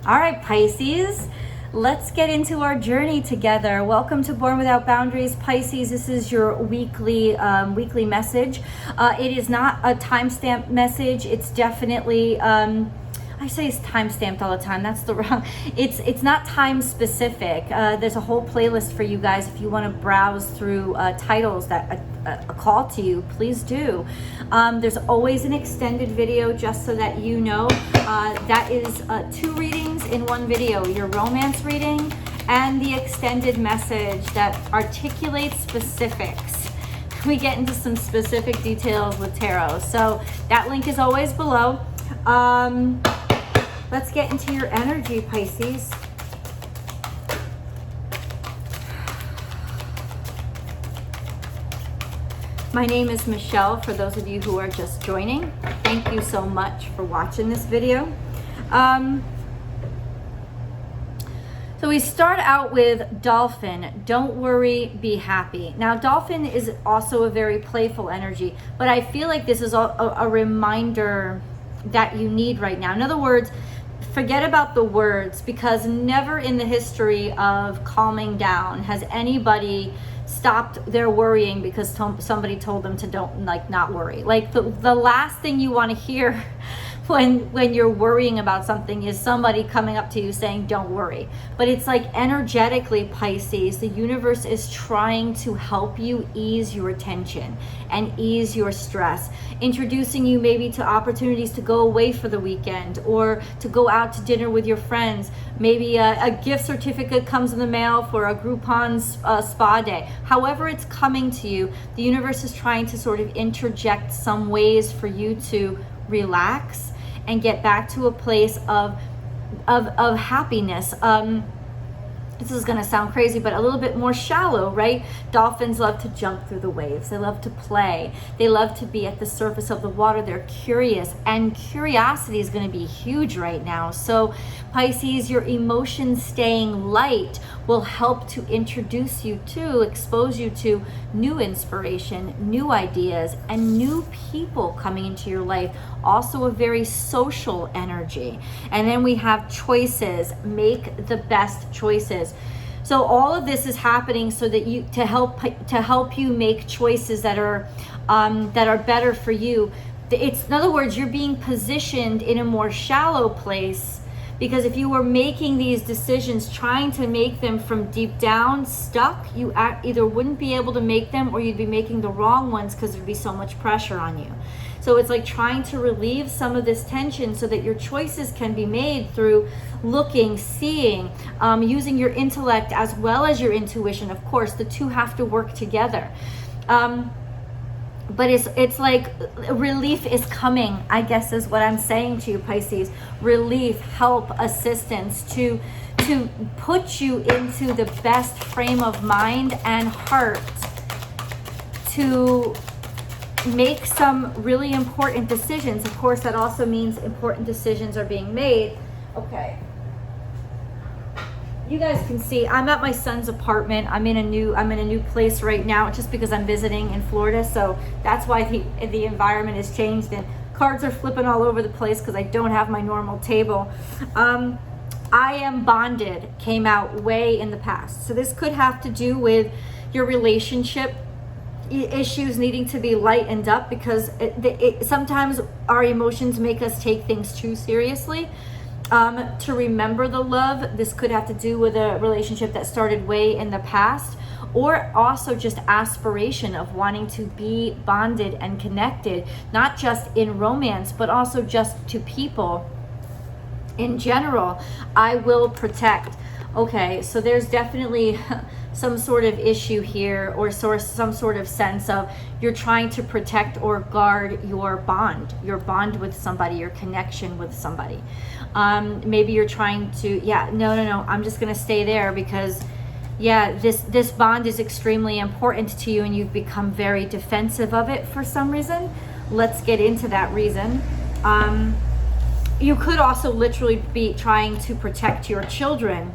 All right, Pisces, let's get into our journey together. Welcome to Born Without Boundaries, Pisces. This is your weekly message. It is not a timestamp message. It's definitely I say it's time stamped all the time. That's the wrong. It's not time specific. There's a whole playlist for you guys if you want to browse through titles that a call to you. Please do. There's always an extended video, just so that you know. That is 2 readings in 1 video: your romance reading and the extended message that articulates specifics. We get into some specific details with tarot, so that link is always below. Let's get into your energy, Pisces. My name is Michelle, for those of you who are just joining. Thank you so much for watching this video. So we start out with Dolphin. Don't worry, be happy. Now, Dolphin is also a very playful energy, but I feel like this is a reminder that you need right now. In other words, forget about the words, because never in the history of calming down has anybody stopped their worrying because somebody told them to not worry. Like the last thing you want to hear when you're worrying about something is somebody coming up to you saying don't worry. But it's like, energetically, Pisces, the universe is trying to help you ease your tension and ease your stress, introducing you maybe to opportunities to go away for the weekend or to go out to dinner with your friends. Maybe a gift certificate comes in the mail for a Groupon spa day. However it's coming to you, the universe is trying to sort of interject some ways for you to relax and get back to a place of happiness. This is going to sound crazy, but a little bit more shallow, right? Dolphins love to jump through the waves. They love to play. They love to be at the surface of the water. They're curious, and curiosity is going to be huge right now. So Pisces, your emotions staying light will help to introduce you to, expose you to new inspiration, new ideas, and new people coming into your life. Also a very social energy. And then we have choices. Make the best choices. So all of this is happening so that you to help you make choices that are better for you. It's, in other words, you're being positioned in a more shallow place, because if you were making these decisions, trying to make them from deep down, stuck, you either wouldn't be able to make them, or you'd be making the wrong ones because there'd be so much pressure on you. So it's like trying to relieve some of this tension so that your choices can be made through looking, seeing, using your intellect as well as your intuition. Of course, the two have to work together. But it's like relief is coming, I guess is what I'm saying to you, Pisces. Relief, help, assistance to put you into the best frame of mind and heart to make some really important decisions. Of course, that also means important decisions are being made. Okay. You guys can see I'm at my son's apartment. I'm in a new place right now, just because I'm visiting in Florida. So that's why the environment has changed, and cards are flipping all over the place because I don't have my normal table. I Am Bonded came out way in the past. So this could have to do with your relationship issues needing to be lightened up, because sometimes our emotions make us take things too seriously. To remember the love, this could have to do with a relationship that started way in the past, or also just aspiration of wanting to be bonded and connected, not just in romance, but also just to people in general. I will protect. Okay, so there's definitely some sort of issue here, or some sort of sense of you're trying to protect or guard your bond with somebody, your connection with somebody. Maybe you're trying to, no, I'm just going to stay there because, this bond is extremely important to you, and you've become very defensive of it for some reason. Let's get into that reason. You could also literally be trying to protect your children.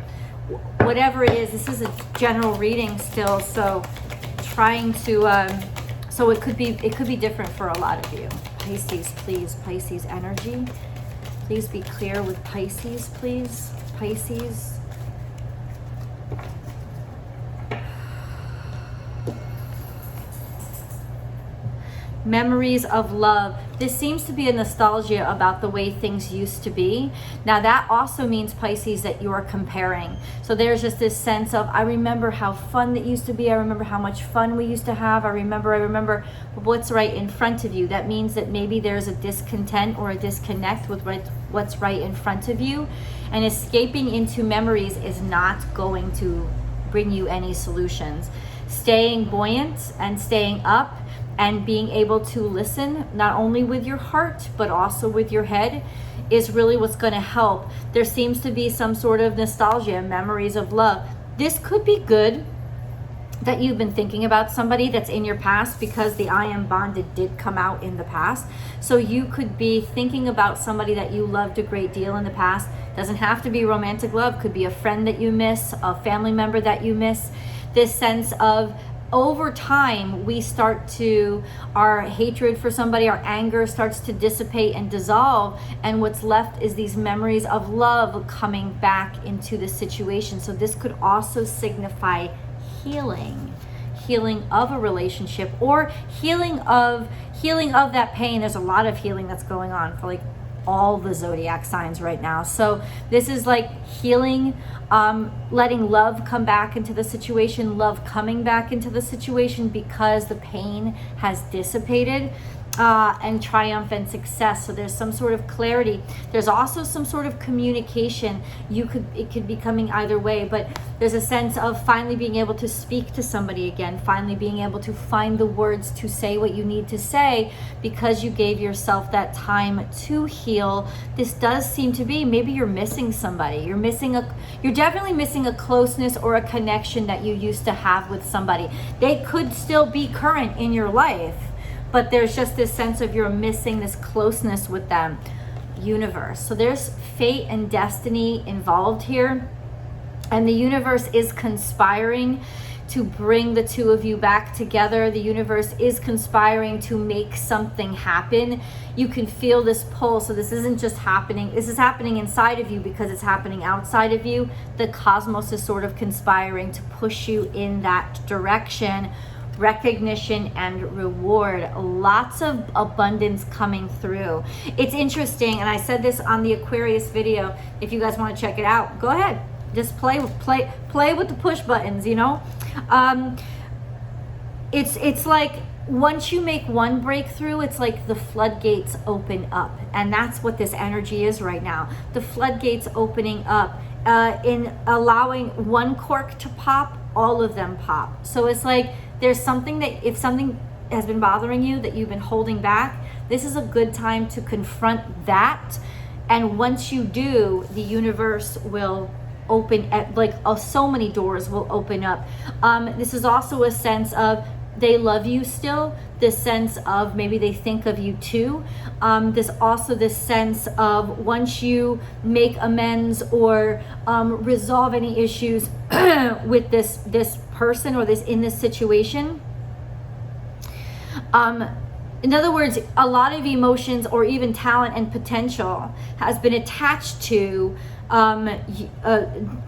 Whatever it is, this is a general reading still, so trying to so it could be different for a lot of you. Pisces, please, Pisces energy, Please be clear with Pisces, please. Pisces. Memories of love. This seems to be a nostalgia about the way things used to be. Now that also means, Pisces, that you are comparing. So there's just this sense of, I remember how fun it used to be. I remember how much fun we used to have. I remember what's right in front of you. That means that maybe there's a discontent or a disconnect with what's right in front of you. And escaping into memories is not going to bring you any solutions. Staying buoyant and staying up and being able to listen, not only with your heart, but also with your head, is really what's going to help. There seems to be some sort of nostalgia, memories of love. This could be good that you've been thinking about somebody that's in your past, because the I am bonded did come out in the past. So you could be thinking about somebody that you loved a great deal in the past. Doesn't have to be romantic love, could be a friend that you miss, a family member that you miss. This sense of, over time, we start to, our hatred for somebody, our anger starts to dissipate and dissolve, and what's left is these memories of love coming back into the situation. So this could also signify healing of a relationship, or healing of that pain. There's a lot of healing that's going on for like all the zodiac signs right now. So this is like healing, letting love come back into the situation, love coming back into the situation because the pain has dissipated, and triumph and success. So there's some sort of clarity. There's also some sort of communication. It could be coming either way, but there's a sense of finally being able to speak to somebody again, finally being able to find the words to say what you need to say, because you gave yourself that time to heal. This does seem to be, maybe you're missing somebody. You're definitely missing a closeness or a connection that you used to have with somebody. They could still be current in your life, but there's just this sense of you're missing this closeness with them. Universe. So there's fate and destiny involved here. And the universe is conspiring to bring the two of you back together. The universe is conspiring to make something happen. You can feel this pull. So this isn't just happening. This is happening inside of you because it's happening outside of you. The cosmos is sort of conspiring to push you in that direction. Recognition and reward. Lots of abundance coming through. It's interesting, and I said this on the Aquarius video. If you guys want to check it out, go ahead. Just play with the push buttons, you know. It's like once you make one breakthrough, it's like the floodgates open up, and that's what this energy is right now. The floodgates opening up, in allowing one cork to pop, all of them pop. So it's like there's something that, if something has been bothering you that you've been holding back, this is a good time to confront that. And once you do, the universe will open, so many doors will open up. This is also a sense of they love you still. This sense of maybe they think of you too. This sense of once you make amends or resolve any issues with this person or in this situation. In other words, a lot of emotions or even talent and potential has been attached to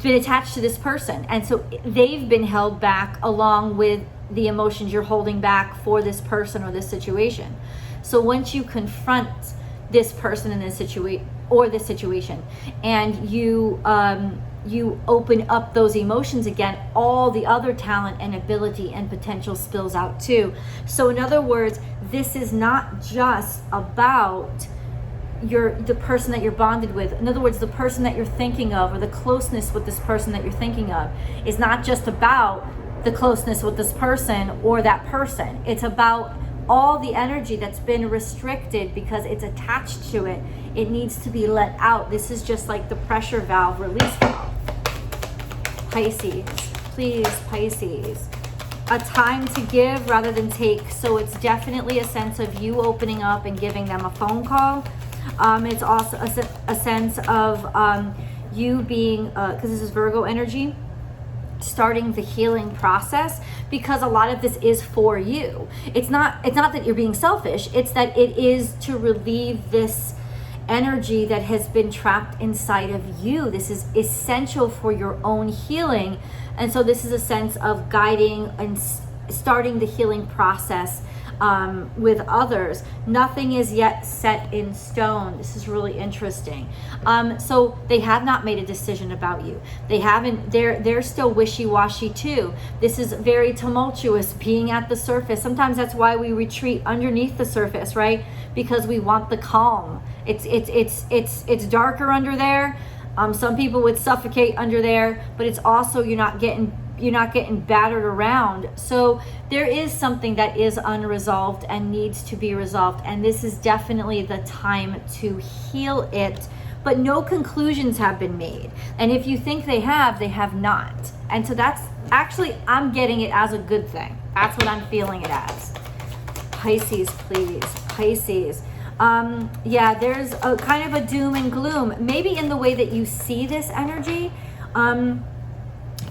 this person, and so they've been held back along with the emotions you're holding back for this person or this situation. So once you confront this person in this situation and you open up those emotions again, all the other talent and ability and potential spills out too. So in other words, this is not just about the person that you're bonded with. In other words, the person that you're thinking of, or the closeness with this person that you're thinking of, is not just about the closeness with this person or that person. It's about all the energy that's been restricted because it's attached to it. It needs to be let out. This is just like the pressure valve, release valve. Pisces, please, Pisces. A time to give rather than take. So it's definitely a sense of you opening up and giving them a phone call. It's also a sense of you being, because this is Virgo energy, starting the healing process, because a lot of this is for you. It's not that you're being selfish. It's that it is to relieve this energy that has been trapped inside of you. This is essential for your own healing. And so this is a sense of guiding and starting the healing process with others. Nothing is yet set in stone. This is really interesting. So they have not made a decision about you. They haven't, they're still wishy-washy too. This is very tumultuous, being at the surface. Sometimes that's why we retreat underneath the surface, right? Because we want the calm. It's darker under there. Some people would suffocate under there, but it's also, you're not getting battered around. So there is something that is unresolved and needs to be resolved, and this is definitely the time to heal it. But no conclusions have been made, and if you think they have not. And so that's actually, I'm getting it as a good thing. That's what I'm feeling it as. Pisces, please. Pisces. Yeah, there's a kind of a doom and gloom, maybe in the way that you see this energy,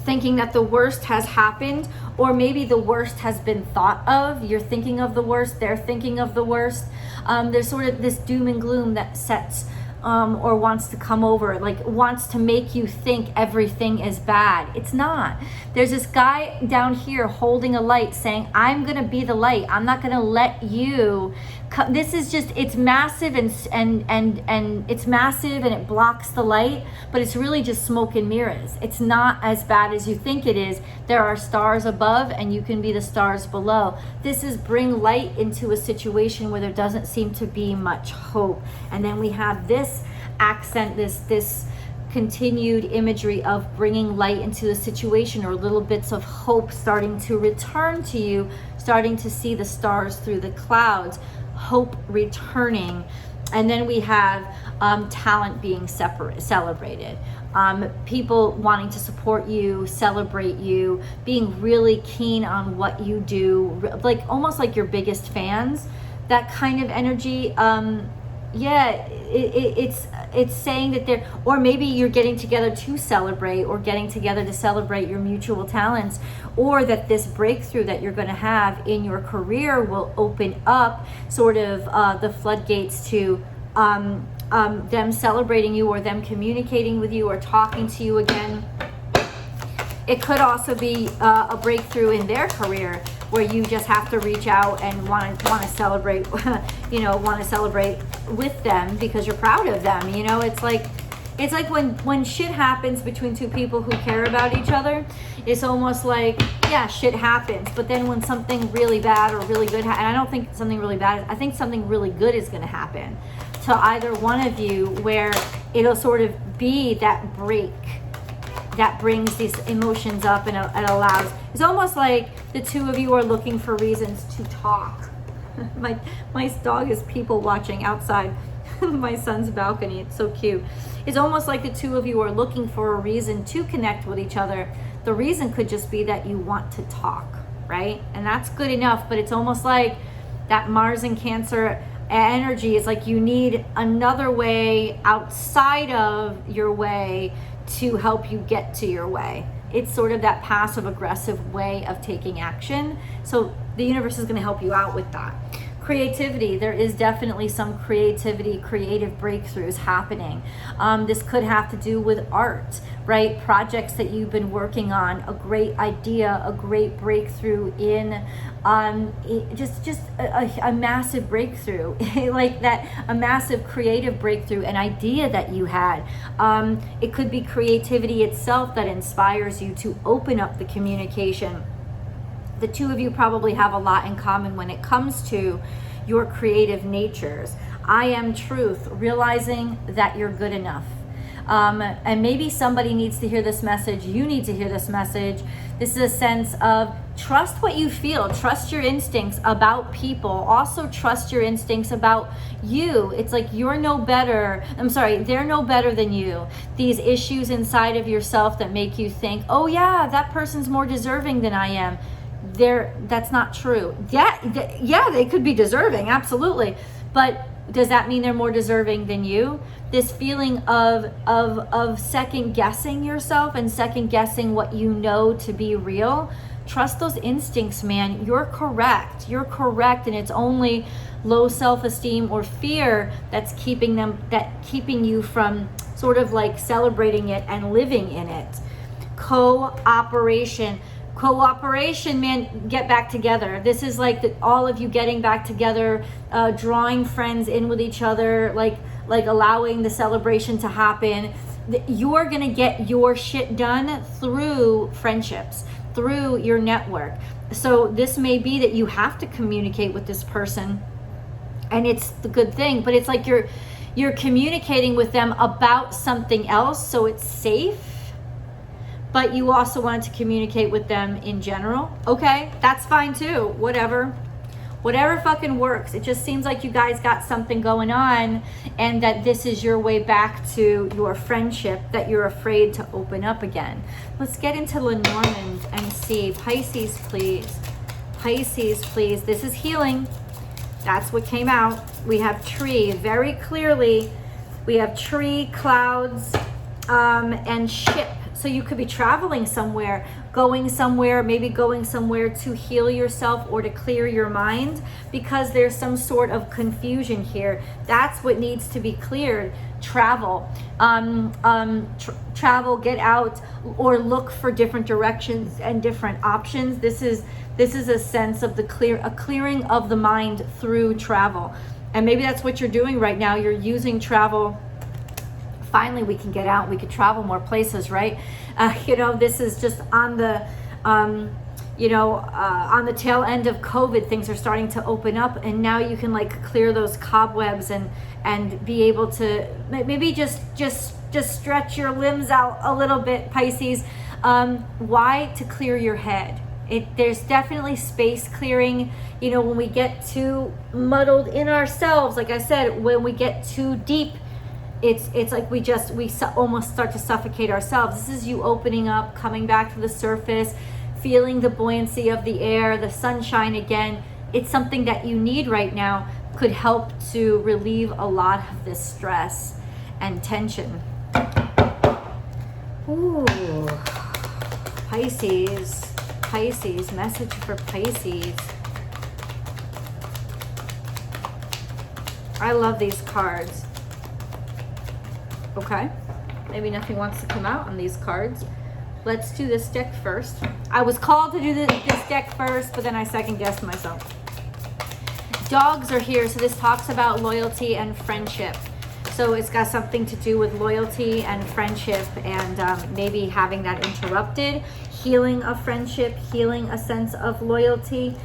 thinking that the worst has happened, or maybe the worst has been thought of. You're thinking of the worst, they're thinking of the worst. There's sort of this doom and gloom that sets or wants to come over, like wants to make you think everything is bad. It's not. There's this guy down here holding a light saying, I'm gonna be the light. I'm not gonna let you come. This is just, it's massive and it's massive and it blocks the light, but it's really just smoke and mirrors. It's not as bad as you think it is. There are stars above and you can be the stars below. This is bring light into a situation where there doesn't seem to be much hope. And then we have this accent, this continued imagery of bringing light into the situation, or little bits of hope starting to return to you, starting to see the stars through the clouds, hope returning. And then we have talent being celebrated, people wanting to support you, celebrate you, being really keen on what you do, like almost like your biggest fans, that kind of energy. Yeah, it's saying that they're, or maybe you're getting together to celebrate, or getting together to celebrate your mutual talents, or that this breakthrough that you're going to have in your career will open up sort of the floodgates to them celebrating you, or them communicating with you, or talking to you again. It could also be a breakthrough in their career, where you just have to reach out and want to celebrate, want to celebrate with them because you're proud of them. It's like when shit happens between two people who care about each other, it's almost like, yeah, shit happens. But then when something really bad or really good, and I don't think something really bad, I think something really good is going to happen to either one of you, where it'll sort of be that break that brings these emotions up and allows. It's almost like the two of you are looking for reasons to talk. My dog is people watching outside my son's balcony. It's so cute. It's almost like the two of you are looking for a reason to connect with each other. The reason could just be that you want to talk, right? And that's good enough, but it's almost like that Mars and Cancer energy is like you need another way outside of your way to help you get to your way. It's sort of that passive aggressive way of taking action. So the universe is going to help you out with that. Creativity, there is definitely some creativity, creative breakthroughs happening. This could have to do with art, right? Projects that you've been working on, a great idea, a great breakthrough in just a massive breakthrough, like that, a massive creative breakthrough, an idea that you had. It could be creativity itself that inspires you to open up the communication. The two of you probably have a lot in common when it comes to your creative natures. I am truth, realizing that you're good enough. And maybe somebody needs to hear this message. You need to hear this message. This is a sense of trust what you feel. Trust your instincts about people. Also trust your instincts about you. It's like you're no better. They're no better than you. These issues inside of yourself that make you think, oh yeah, that person's more deserving than I am. That's not true. Yeah, they could be deserving, absolutely. But does that mean they're more deserving than you? This feeling of second guessing yourself and second guessing what you know to be real Trust those instincts, man. You're correct. You're correct. And it's only low self-esteem or fear that's keeping you from sort of like celebrating it and living in it. Cooperation, man, get back together. This is like all of you getting back together, drawing friends in with each other, like allowing the celebration to happen. You're gonna get your shit done through friendships, through your network. So this may be that you have to communicate with this person, and it's the good thing, but it's like you're communicating with them about something else, so it's safe, but you also want to communicate with them in general. Okay, that's fine too. Whatever fucking works. It just seems like you guys got something going on, and that this is your way back to your friendship that you're afraid to open up again. Let's get into Lenormand and see. Pisces, please. Pisces, please. This is healing. That's what came out. We have tree very clearly. We have tree, clouds, and ship. So you could be traveling somewhere, maybe going somewhere to heal yourself or to clear your mind, because there's some sort of confusion here. That's what needs to be cleared. Travel, travel, get out, or look for different directions and different options. This is a sense of a clearing of the mind through travel. And maybe that's what you're doing right now. You're using travel. Finally, we can get out. We could travel more places, right? This is just on the, on the tail end of COVID. Things are starting to open up, and now you can like clear those cobwebs and be able to maybe just stretch your limbs out a little bit, Pisces. Why? To clear your head. There's definitely space clearing. When we get too muddled in ourselves, like I said, when we get too deep, it's like we almost start to suffocate ourselves. This is you opening up, coming back to the surface, feeling the buoyancy of the air, the sunshine again. It's something that you need right now. Could help to relieve a lot of this stress and tension. Ooh, Pisces, message for Pisces. I love these cards. Okay, maybe nothing wants to come out on these cards. Let's do this deck first. I was called to do this deck first, but then I second guessed myself. Dogs are here, so this talks about loyalty and friendship. So it's got something to do with loyalty and friendship, and maybe having that interrupted, healing a friendship, healing a sense of loyalty.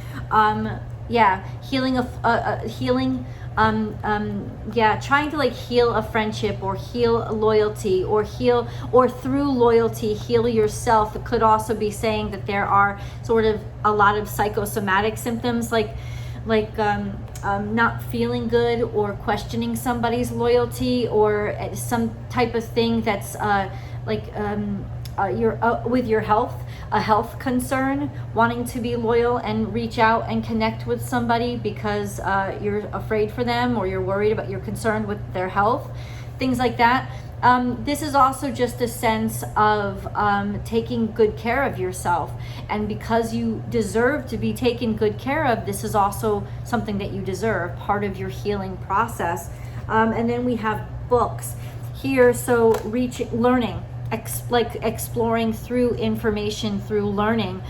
Trying to like heal a friendship or heal loyalty or through loyalty heal yourself. It could also be saying that there are sort of a lot of psychosomatic symptoms like not feeling good or questioning somebody's loyalty, or some type of thing that's with your health, a health concern, wanting to be loyal and reach out and connect with somebody because you're afraid for them, or you're worried about, you're concerned with their health, things like that. This is also just a sense of taking good care of yourself, and because you deserve to be taken good care of, this is also something that you deserve, part of your healing process. And then we have books here, so learning, exploring through information, through learning.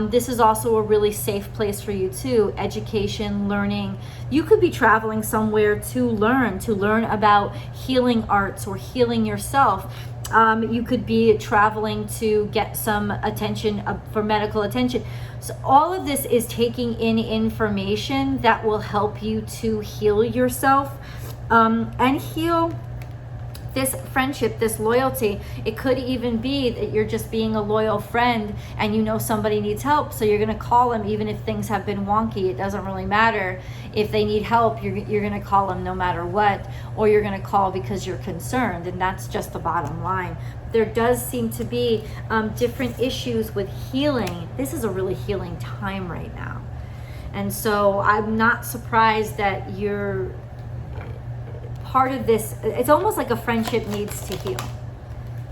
This is also a really safe place for you too. Education, learning. You could be traveling somewhere to learn about healing arts or healing yourself. You could be traveling to get some attention for medical attention. So all of this is taking in information that will help you to heal yourself and heal this friendship, this loyalty. It could even be that you're just being a loyal friend and you know somebody needs help, so you're going to call them even if things have been wonky. It doesn't really matter. If they need help, you're going to call them no matter what, or you're going to call because you're concerned, and that's just the bottom line. There does seem to be different issues with healing. This is a really healing time right now, and so I'm not surprised that you're part of this. It's almost like a friendship needs to heal.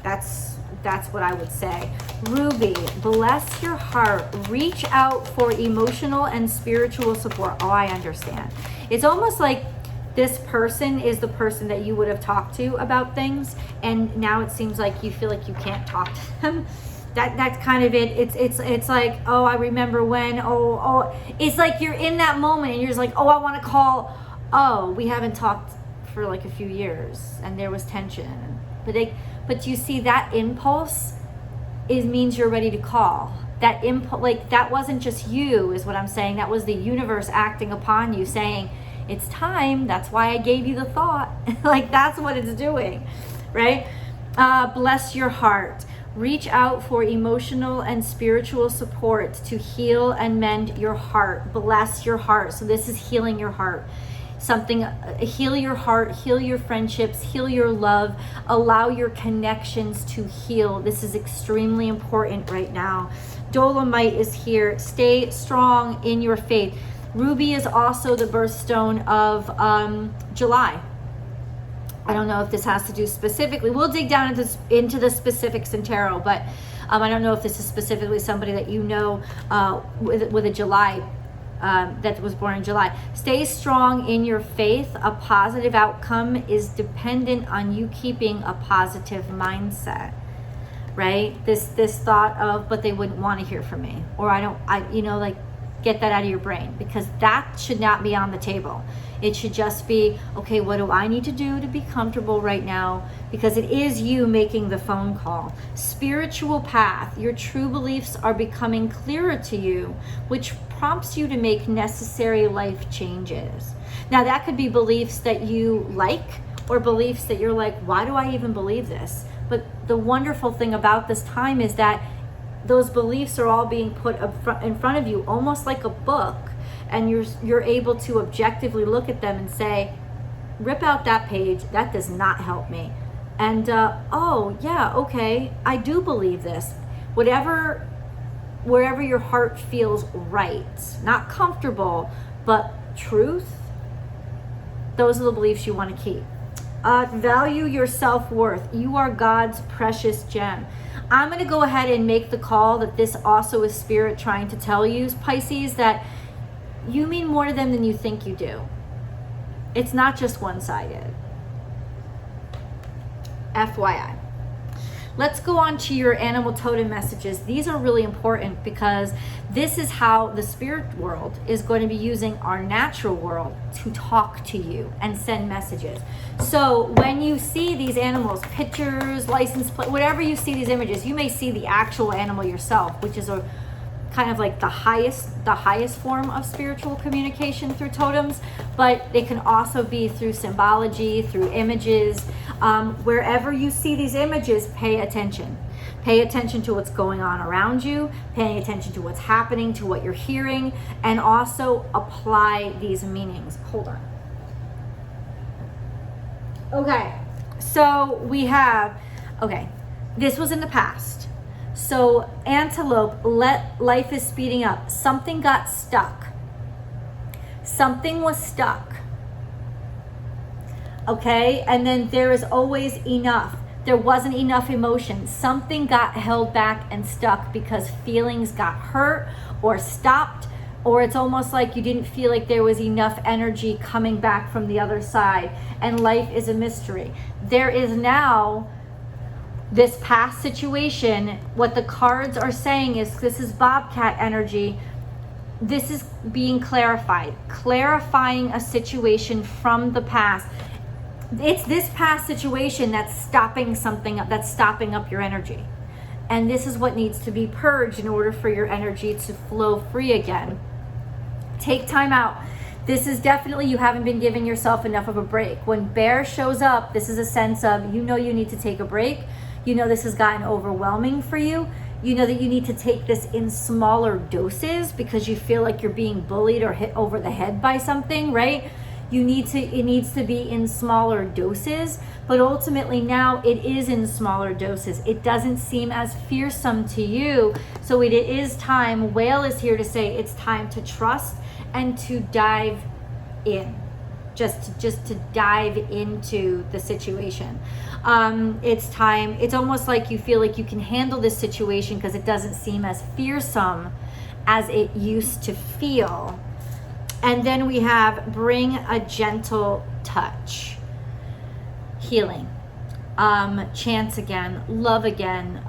That's That's what I would say. Ruby, bless your heart. Reach out for emotional and spiritual support. Oh, I understand. It's almost like this person is the person that you would have talked to about things, and now it seems like you feel like you can't talk to them. That's kind of it. It's like, oh, I remember when. Oh, it's like you're in that moment and you're just like, oh, I want to call. Oh, we haven't talked for like a few years, and there was tension. But you see, that impulse means you're ready to call. That impulse, like, that wasn't just you, is what I'm saying. That was the universe acting upon you, saying, it's time. That's why I gave you the thought. Like, that's what it's doing, right? Bless your heart. Reach out for emotional and spiritual support to heal and mend your heart. Bless your heart. So this is healing your heart. Heal your heart, heal your friendships, heal your love, allow your connections to heal. This is extremely important right now. Dolomite is here. Stay strong in your faith. Ruby is also the birthstone of July. I don't know if this has to do specifically. We'll dig down into the specifics in tarot, but I don't know if this is specifically somebody that you know with a July, that was born in July. Stay strong in your faith. A positive outcome is dependent on you keeping a positive mindset, right? This thought of, but they wouldn't want to hear from me, or like, get that out of your brain, because that should not be on the table. It should just be, okay, what do I need to do to be comfortable right now? Because it is you making the phone call. Spiritual path, your true beliefs are becoming clearer to you, which prompts you to make necessary life changes. Now, that could be beliefs that you like, or beliefs that you're like, why do I even believe this? But the wonderful thing about this time is that those beliefs are all being put up in front of you, almost like a book, and you're able to objectively look at them and say, rip out that page, that does not help me. And oh yeah, okay, I do believe this. Wherever your heart feels right, not comfortable, but truth, those are the beliefs you want to keep. Value your self-worth. You are God's precious gem. I'm going to go ahead and make the call that this also is Spirit trying to tell you, Pisces, that you mean more to them than you think you do. It's not just one-sided. FYI. Let's go on to your animal totem messages. These are really important because this is how the spirit world is going to be using our natural world to talk to you and send messages. So when you see these animals, pictures, license plate, whatever you see these images, you may see the actual animal yourself, which is a kind of like the highest form of spiritual communication through totems, but they can also be through symbology, through images. Wherever you see these images, pay attention. Pay attention to what's going on around you, paying attention to what's happening, to what you're hearing, and also apply these meanings. Hold on. Okay, so we have, this was in the past. So antelope, life is speeding up. Something got stuck. Something was stuck. Okay, and then there is always enough. There wasn't enough emotion. Something got held back and stuck because feelings got hurt or stopped, or it's almost like you didn't feel like there was enough energy coming back from the other side, and life is a mystery. There is now this past situation. What the cards are saying is, this is Bobcat energy. This is being clarified, clarifying a situation from the past. It's this past situation that's stopping something up, that's stopping up your energy. And this is what needs to be purged in order for your energy to flow free again. Take time out. This is definitely, you haven't been giving yourself enough of a break. When bear shows up, this is a sense of, you know, you need to take a break. You know, this has gotten overwhelming for you. You know that you need to take this in smaller doses because you feel like you're being bullied or hit over the head by something, right? It needs to be in smaller doses, but ultimately now it is in smaller doses. It doesn't seem as fearsome to you. So it is time, Whale is here to say it's time to trust and to dive in. just to dive into the situation. It's time. It's almost like you feel like you can handle this situation because it doesn't seem as fearsome as it used to feel. And then we have bring a gentle touch, healing, chance again, love again.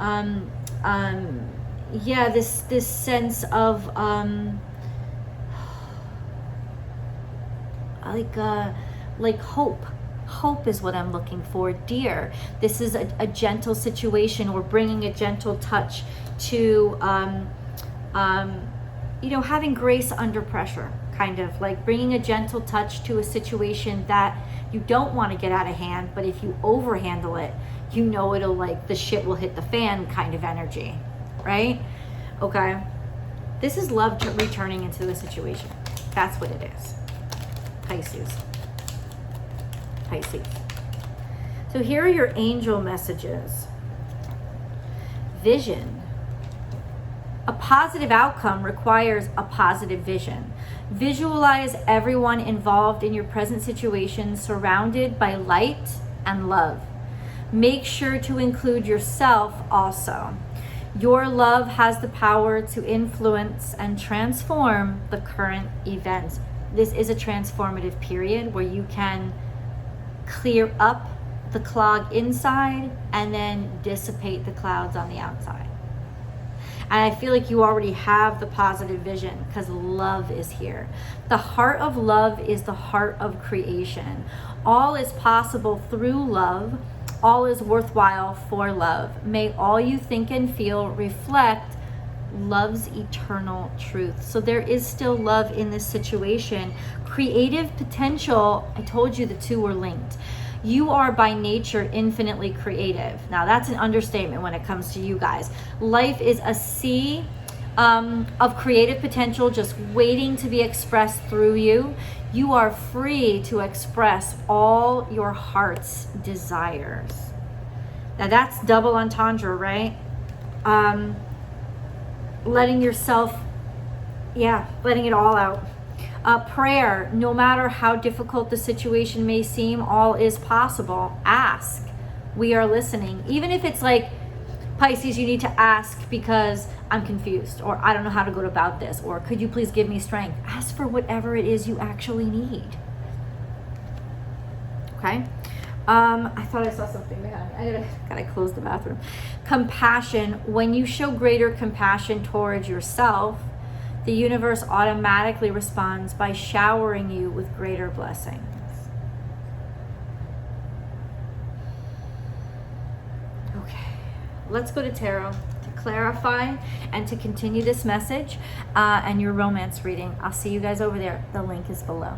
Yeah, this sense of like hope. Hope is what I'm looking for, dear. This is a gentle situation. We're bringing a gentle touch to, having grace under pressure, kind of like bringing a gentle touch to a situation that you don't want to get out of hand, but if you overhandle it, it'll like the shit will hit the fan kind of energy, right? Okay. This is love returning into the situation. That's what it is. Pisces. So here are your angel messages. Vision. A positive outcome requires a positive vision. Visualize everyone involved in your present situation surrounded by light and love. Make sure to include yourself also. Your love has the power to influence and transform the current events. This is a transformative period where you can clear up the clog inside and then dissipate the clouds on the outside. And I feel like you already have the positive vision because love is here. The heart of love is the heart of creation. All is possible through love. All is worthwhile for love. May all you think and feel reflect love's eternal truth. So there is still love in this situation. Creative potential, I told you the two were linked. You are by nature infinitely creative. Now that's an understatement when it comes to you guys. Life is a sea of creative potential just waiting to be expressed through you. You are free to express all your heart's desires. Now that's double entendre, right? Letting yourself, letting it all out. Prayer, no matter how difficult the situation may seem, all is possible. Ask. We are listening. Even if it's like, Pisces, you need to ask because I'm confused, or I don't know how to go about this, or could you please give me strength? Ask for whatever it is you actually need. Okay? I thought I saw something behind me. I gotta close the bathroom. Compassion. When you show greater compassion towards yourself, the universe automatically responds by showering you with greater blessings. Okay, let's go to tarot to clarify and to continue this message and your romance reading. I'll see you guys over there. The link is below.